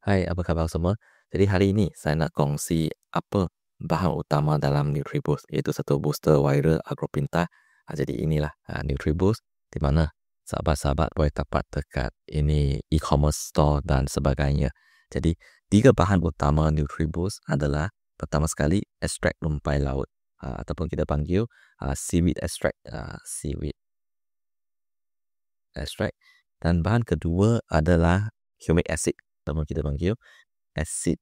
Hai, apa khabar semua? Jadi hari ini saya nak kongsi apa bahan utama dalam NutriBoost, iaitu satu booster viral agropinta. Jadi inilah NutriBoost, di mana sahabat-sahabat boleh dapat dekat ini e-commerce store dan sebagainya. Jadi tiga bahan utama NutriBoost adalah pertama sekali ekstrak lumpai laut, ataupun kita panggil seaweed extract, seaweed extract. Dan bahan kedua adalah humic acid, ataupun kita panggil asid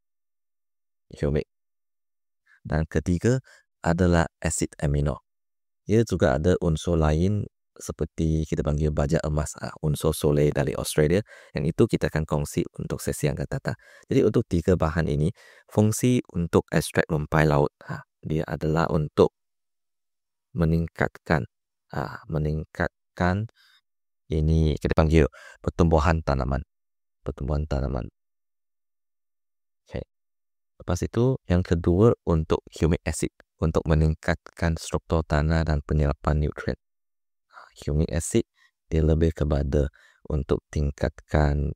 humic. Dan ketiga adalah asid amino. Ia juga ada unsur lain seperti kita panggil baja emas, unsur solei dari Australia, yang itu kita akan kongsi untuk sesi yang akan datang. Jadi untuk tiga bahan ini, fungsi untuk ekstrak lumpai laut, dia adalah untuk meningkatkan ini kita panggil pertumbuhan tanaman. Okay. Lepas itu yang kedua untuk humic acid, untuk meningkatkan struktur tanah dan penyerapan nutrien. Humic acid dia lebih kepada untuk tingkatkan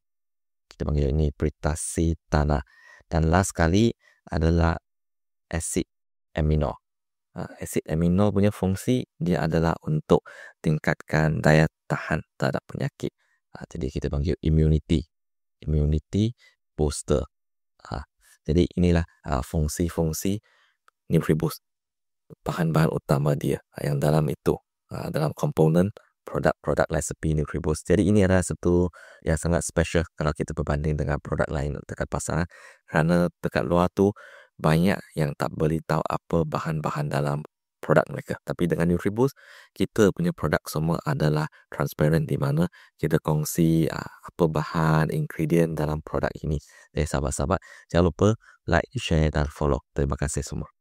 kita panggil ini peritasi tanah. Dan last sekali adalah asid amino. Asid amino punya fungsi dia adalah untuk tingkatkan daya tahan terhadap penyakit. Jadi kita panggil immunity booster. Jadi inilah fungsi-fungsi NutriBoost, bahan-bahan utama dia yang dalam itu, dalam komponen produk-produk resepi NutriBoost. Jadi ini adalah satu yang sangat special kalau kita berbanding dengan produk lain dekat pasaran, kerana dekat luar tu banyak yang tak boleh tahu apa bahan-bahan dalam produk mereka. Tapi dengan NutriBoost, kita punya produk semua adalah transparent, di mana kita kongsi apa bahan, ingredient dalam produk ini. Jadi sahabat-sahabat, jangan lupa like, share dan follow. Terima kasih semua.